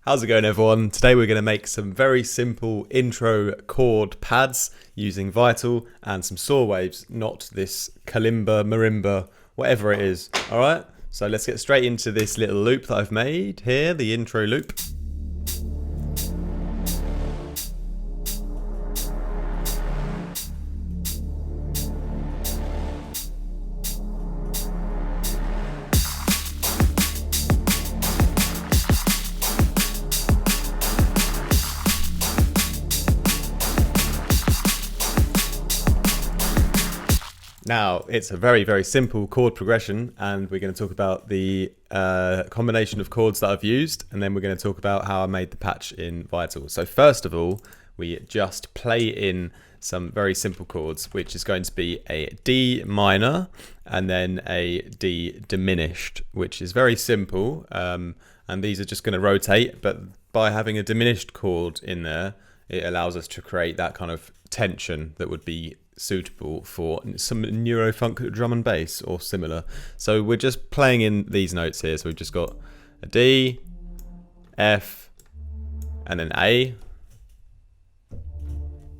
How's it going, everyone? Today we're going to make some very simple intro chord pads using Vital and some saw waves, not this kalimba, marimba, whatever it is. Alright, so let's get straight into this little loop that I've made here, the intro loop. Now, it's a very, very simple chord progression, and we're going to talk about the combination of chords that I've used, and then we're going to talk about how I made the patch in Vital. So first of all, we just play in some very simple chords, which is going to be a D minor and then a D diminished, which is very simple, and these are just going to rotate, but by having a diminished chord in there, it allows us to create that kind of tension that would be suitable for some Neurofunk drum and bass or similar. So we're just playing in these notes here. So we've just got a D, F, and then A.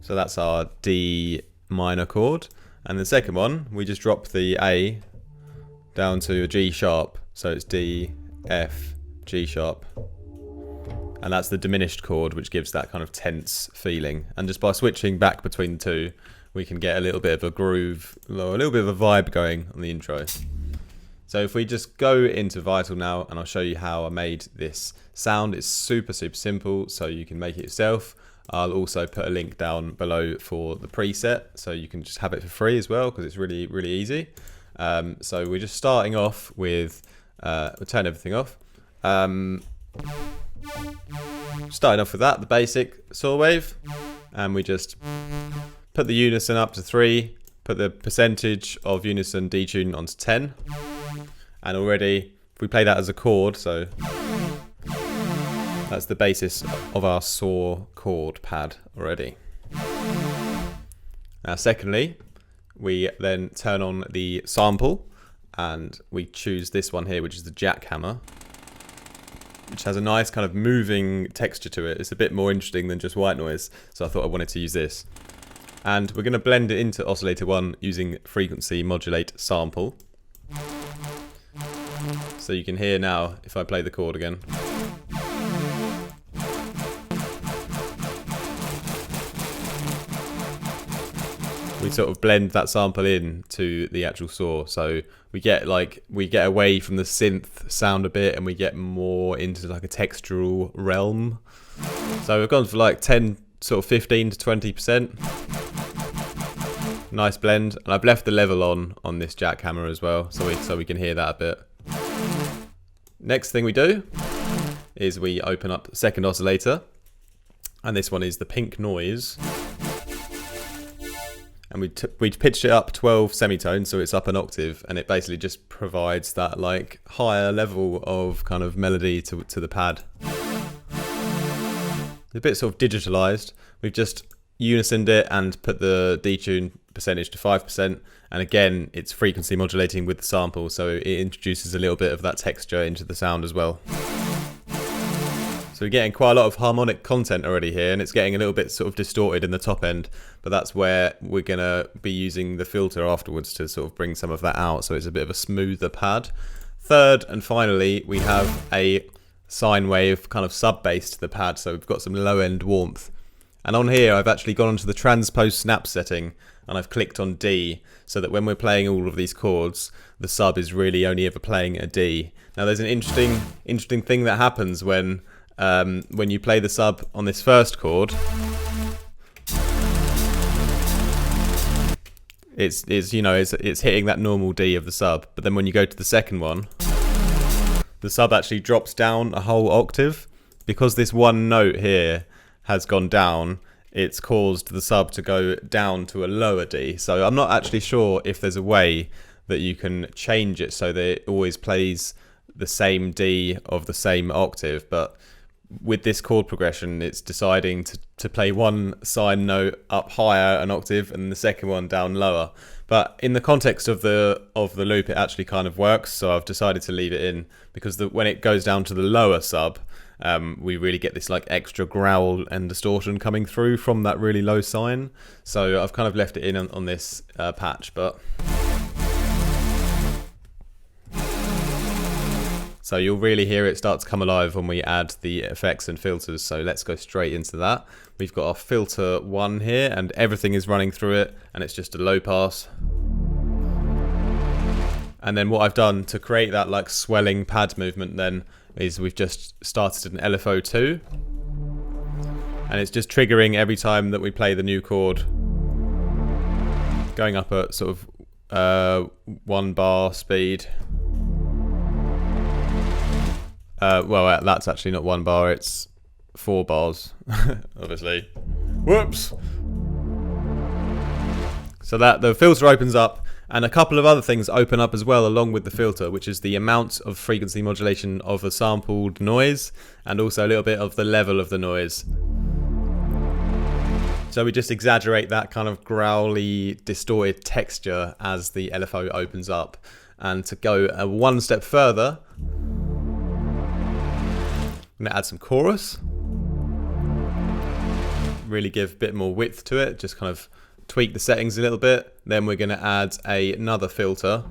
So that's our D minor chord. And the second one, we just drop the A down to a G sharp. So it's D, F, G sharp. And that's the diminished chord, which gives that kind of tense feeling. And just by switching back between the two, we can get a little bit of a groove, a little bit of a vibe going on the intro. So if we just go into Vital now, and I'll show you how I made this sound. It's super, super simple, so you can make it yourself. I'll also put a link down below for the preset, so you can just have it for free as well, because it's really, really easy. So we're just starting off with, we'll turn everything off. Starting off with that, the basic saw wave, and we just put the unison up to 3, put the percentage of unison detune onto 10, and already, if we play that as a chord, so that's the basis of our saw chord pad already. Now secondly, we then turn on the sample, and we choose this one here, which is the jackhammer, which has a nice kind of moving texture to it. It's a bit more interesting than just white noise, so I thought I wanted to use this. And we're going to blend it into oscillator 1 using frequency modulate sample. So you can hear now if I play the chord again. We sort of blend that sample in to the actual saw, so we get away from the synth sound a bit, and we get more into like a textural realm. So we've gone for like 15 to 20%. Nice blend, and I've left the level on this jackhammer as well, so we can hear that a bit. Next thing we do is we open up the second oscillator, and this one is the pink noise, and we pitched it up 12 semitones, so it's up an octave, and it basically just provides that like higher level of kind of melody to the pad. It's a bit sort of digitalized. We've just unisoned it and put the detune percentage to 5%, and again it's frequency modulating with the sample, so it introduces a little bit of that texture into the sound as well. So we're getting quite a lot of harmonic content already here, and it's getting a little bit sort of distorted in the top end, but that's where we're gonna be using the filter afterwards to sort of bring some of that out, so it's a bit of a smoother pad. Third and finally, we have a sine wave kind of sub bass to the pad, so we've got some low end warmth. And on here, I've actually gone onto the transpose snap setting, and I've clicked on D, so that when we're playing all of these chords, the sub is really only ever playing a D. Now, there's an interesting thing that happens when you play the sub on this first chord. It's hitting that normal D of the sub, but then when you go to the second one, the sub actually drops down a whole octave. Because this one note here has gone down, it's caused the sub to go down to a lower D. So I'm not actually sure if there's a way that you can change it so that it always plays the same D of the same octave, but with this chord progression, it's deciding to play one sine note up higher an octave and the second one down lower. But in the context of the loop, it actually kind of works. So I've decided to leave it in because when it goes down to the lower sub, we really get this like extra growl and distortion coming through from that really low sine. So I've kind of left it in on this patch, but so you'll really hear it start to come alive when we add the effects and filters. So let's go straight into that. We've got our filter 1 here, and everything is running through it, and it's just a low pass. And then what I've done to create that like swelling pad movement then is we've just started an LFO2, and it's just triggering every time that we play the new chord, going up at sort of 1 bar speed. Well, that's actually not 1 bar, it's 4 bars, obviously. Whoops! So that the filter opens up, and a couple of other things open up as well along with the filter, which is the amount of frequency modulation of a sampled noise, and also a little bit of the level of the noise. So we just exaggerate that kind of growly, distorted texture as the LFO opens up. And to go one step further, I'm going to add some chorus, really give a bit more width to it, just kind of tweak the settings a little bit. Then we're going to add another filter,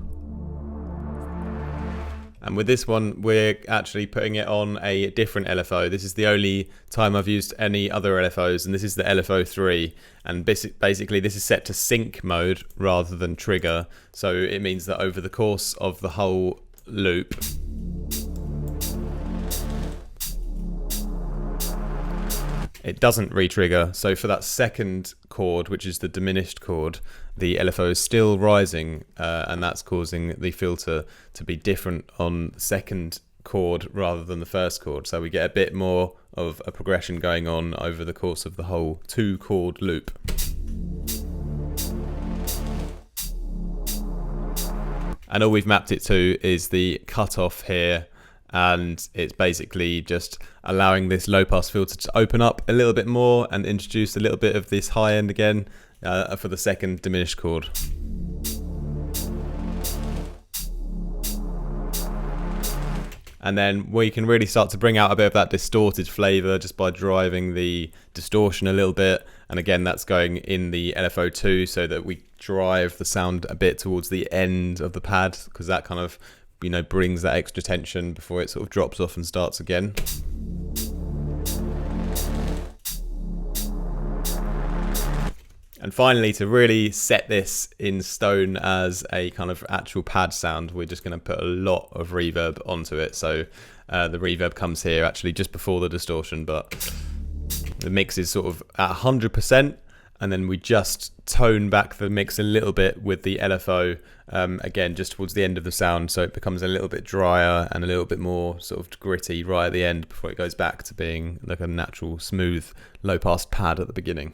and with this one we're actually putting it on a different LFO. This is the only time I've used any other LFOs, and this is the LFO3, and basically this is set to sync mode rather than trigger, so it means that over the course of the whole loop it doesn't re-trigger. So for that second chord, which is the diminished chord, the LFO is still rising, and that's causing the filter to be different on the second chord rather than the first chord. So we get a bit more of a progression going on over the course of the whole 2-chord loop. And all we've mapped it to is the cutoff here, and it's basically just allowing this low pass filter to open up a little bit more and introduce a little bit of this high end again for the second diminished chord. And then we can really start to bring out a bit of that distorted flavor just by driving the distortion a little bit. And again, that's going in the LFO2 so that we drive the sound a bit towards the end of the pad, because that kind of, you know, brings that extra tension before it sort of drops off and starts again. And finally, to really set this in stone as a kind of actual pad sound, we're just going to put a lot of reverb onto it. So the reverb comes here actually just before the distortion, but the mix is sort of at 100%. And then we just tone back the mix a little bit with the LFO, again, just towards the end of the sound, so it becomes a little bit drier and a little bit more sort of gritty right at the end before it goes back to being like a natural, smooth, low-pass pad at the beginning.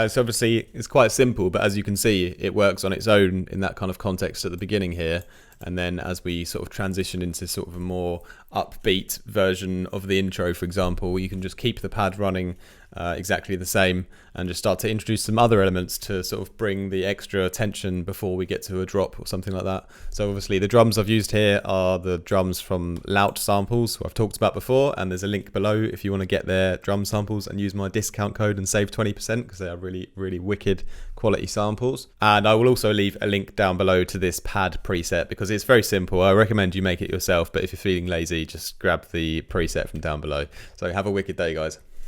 So obviously it's quite simple, but as you can see, it works on its own in that kind of context at the beginning here. And then as we sort of transition into sort of a more upbeat version of the intro, for example, you can just keep the pad running exactly the same and just start to introduce some other elements to sort of bring the extra tension before we get to a drop or something like that. So obviously the drums I've used here are the drums from Laut samples, who I've talked about before, and there's a link below if you want to get their drum samples and use my discount code and save 20%, because they are really, really wicked quality samples. And I will also leave a link down below to this pad preset, because it's very simple. I recommend you make it yourself, but if you're feeling lazy, just grab the preset from down below. So have a wicked day, guys.